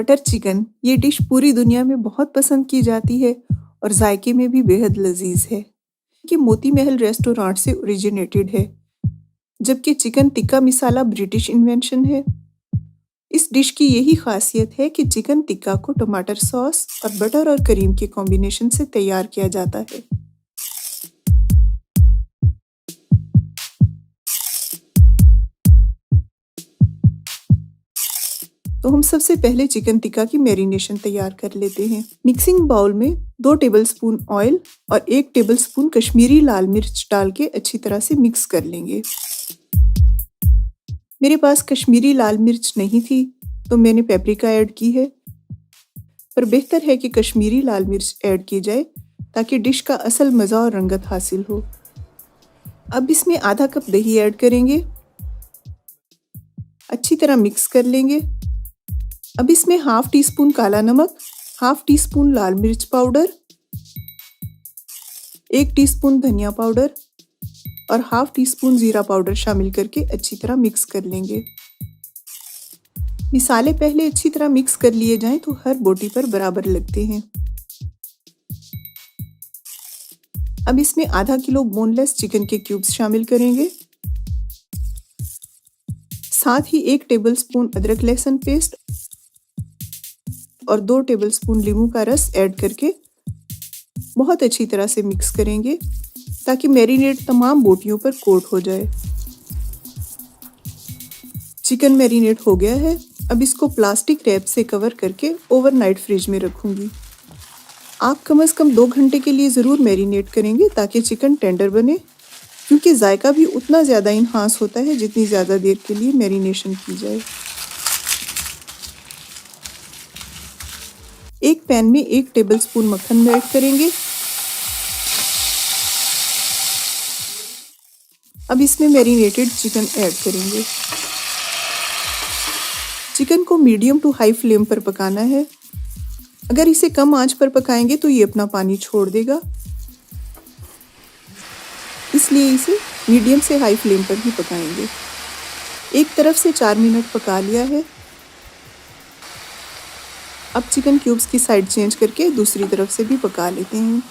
Butter chicken ये dish पूरी दुनिया में बहुत पसंद की जाती है और जायके में भी बेहद लजीज है। कि मोती महल रेस्टोरेंट से ओरिजिनेटेड है, जबकि chicken tikka masala British invention है। इस डिश की यही खासियत है कि चिकन टिक्का को टमाटर सॉस और बटर और करीम के कॉम्बिनेशन से तैयार किया जाता है। तो हम सबसे पहले चिकन टिक्का की मैरिनेशन तैयार कर लेते हैं। मिक्सिंग बाउल में 2 टेबलस्पून ऑयल और 1 टेबलस्पून कश्मीरी लाल मिर्च डाल के अच्छी तरह से मिक्स कर लेंगे। मेरे पास कश्मीरी लाल मिर्च नहीं थी तो मैंने पेपरिका ऐड की है, पर बेहतर है कि कश्मीरी लाल मिर्च ऐड की जाए ताकि डिश का असल मज़ा और रंगत हासिल हो। अब इसमें आधा कप दही ऐड करेंगे, अच्छी तरह मिक्स कर लेंगे। अब इसमें हाफ टी स्पून काला नमक, हाफ टी स्पून लाल मिर्च पाउडर, 1 टीस्पून धनिया पाउडर और हाफ टी स्पून जीरा पाउडर शामिल करके अच्छी तरह मिक्स कर लेंगे। मसाले पहले अच्छी तरह मिक्स कर लिए जाएं तो हर बोटी पर बराबर लगते हैं। अब इसमें आधा किलो बोनलेस चिकन के क्यूब्स शामिल करेंगे, साथ ही 1 टेबलस्पून अदरक लहसुन पेस्ट और 2 टेबलस्पून नींबू का रस ऐड करके बहुत अच्छी तरह से मिक्स करेंगे ताकि मैरिनेट तमाम बोटियों पर कोट हो जाए। चिकन मैरिनेट हो गया है। अब इसको प्लास्टिक रैप से कवर करके ओवरनाइट फ्रिज में रखूंगी। आप कम से कम 2 घंटे के लिए ज़रूर मैरिनेट करेंगे ताकि चिकन टेंडर बने, क्योंकि जायका भी उतना ज़्यादा इन्हांस होता है जितनी ज़्यादा देर के लिए मैरिनेशन की जाए। एक पैन में 1 टेबलस्पून मक्खन मेल्ट करेंगे। अब इसमें मैरिनेटेड चिकन ऐड करेंगे। चिकन को मीडियम टू हाई फ्लेम पर पकाना है। अगर इसे कम आंच पर पकाएंगे तो ये अपना पानी छोड़ देगा, इसलिए इसे मीडियम से हाई फ्लेम पर ही पकाएंगे। एक तरफ से 4 मिनट पका लिया है। अब चिकन क्यूब्स की साइड चेंज करके दूसरी तरफ से भी पका लेते हैं।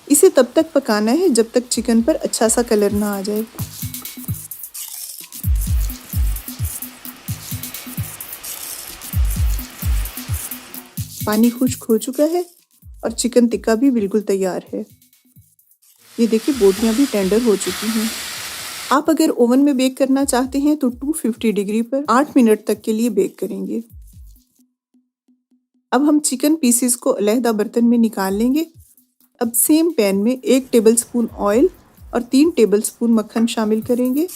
इसे तब तक पकाना है जब तक चिकन पर अच्छा सा कलर ना आ जाए। पानी खुश्क हो चुका है और चिकन टिक्का भी बिल्कुल तैयार है। ये देखिए बोटियां भी टेंडर हो चुकी हैं। आप अगर ओवन में बेक करना चाहते हैं तो 250 डिग्री पर 8 मिनट तक के लिए बेक करेंगे। अब हम चिकन पीसेस को अलहदा बर्तन में निकाल लेंगे। अब सेम पैन में 1 टेबलस्पून ऑयल और 3 टेबलस्पून मक्खन शामिल करेंगे।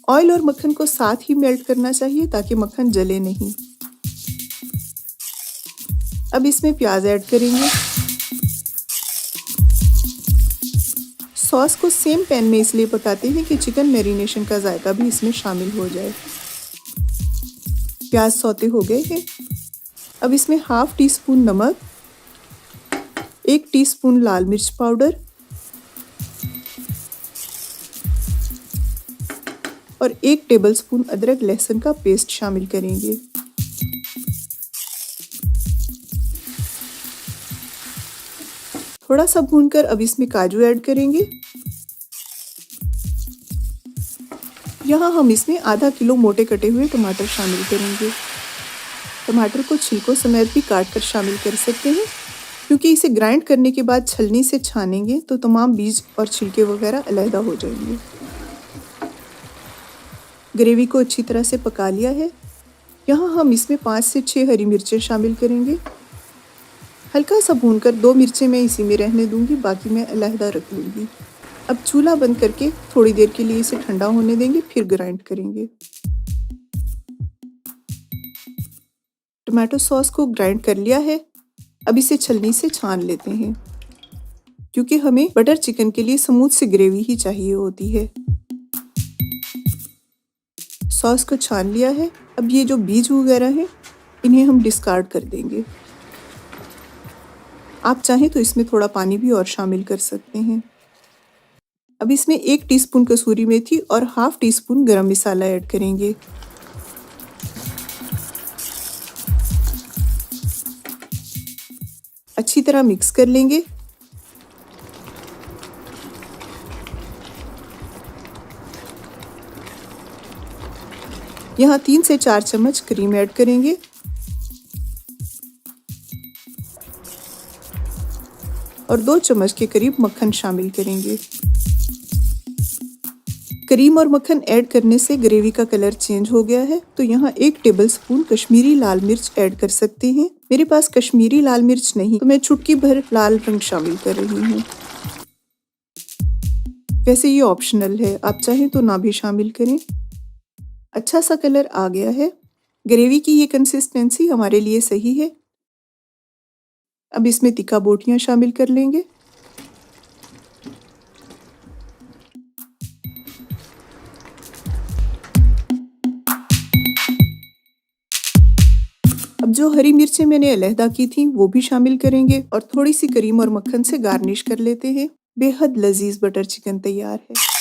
ऑयल और मक्खन को साथ ही मेल्ट करना चाहिए ताकि मक्खन जले नहीं। अब इसमें प्याज ऐड करेंगे। सॉस को सेम पैन में इसलिए पकाते हैं कि चिकन मैरिनेशन का जायका भी इसमें शामिल हो जाए। प्याज सौते हो गए हैं। अब इसमें हाफ टी स्पून नमक, 1 टीस्पून लाल मिर्च पाउडर और 1 टेबलस्पून अदरक लहसुन का पेस्ट शामिल करेंगे। थोड़ा सा भूनकर अब इसमें काजू ऐड करेंगे। यहाँ हम इसमें आधा किलो मोटे कटे हुए टमाटर शामिल करेंगे। टमाटर को छिलकों समेत भी काट कर शामिल कर सकते हैं, क्योंकि इसे ग्राइंड करने के बाद छलनी से छानेंगे तो तमाम बीज और छिलके वगैरह अलहदा हो जाएंगे। ग्रेवी को अच्छी तरह से पका लिया है। यहाँ हम इसमें 5 से 6 हरी मिर्चें शामिल करेंगे। हल्का सा भूनकर 2 मिर्चें मैं इसी में रहने दूंगी, बाकी मैं अलहदा रख लूँगी। अब चूल्हा बंद करके थोड़ी देर के लिए इसे ठंडा होने देंगे, फिर ग्राइंड करेंगे। टमाटो सॉस को ग्राइंड कर लिया है। अब इसे छलनी से छान लेते हैं, क्योंकि हमें बटर चिकन के लिए स्मूथ सी ग्रेवी ही चाहिए होती है। सॉस को छान लिया है। अब ये जो बीज वगैरह हैं इन्हें हम डिस्कार्ड कर देंगे। आप चाहें तो इसमें थोड़ा पानी भी और शामिल कर सकते हैं। अब इसमें 1 टीस्पून कसूरी मेथी और हाफ टी स्पून गरम मसाला ऐड करेंगे। अच्छी तरह मिक्स कर लेंगे। यहाँ 3 से 4 चम्मच क्रीम ऐड करेंगे और 2 चम्मच के करीब मक्खन शामिल करेंगे। क्रीम और मक्खन ऐड करने से ग्रेवी का कलर चेंज हो गया है, तो यहाँ 1 टेबलस्पून कश्मीरी लाल मिर्च ऐड कर सकते हैं। मेरे पास कश्मीरी लाल मिर्च नहीं, तो मैं चुटकी भर लाल रंग शामिल कर रही हूँ। वैसे ये ऑप्शनल है, आप चाहें तो ना भी शामिल करें। अच्छा सा कलर आ गया है। ग्रेवी की ये कंसिस्टेंसी हमारे लिए सही है। अब इसमें तिक्का बोटियां शामिल कर लेंगे। अब जो हरी मिर्चें मैंने अलहदा की थी वो भी शामिल करेंगे और थोड़ी सी क्रीम और मक्खन से गार्निश कर लेते हैं। बेहद लजीज बटर चिकन तैयार है।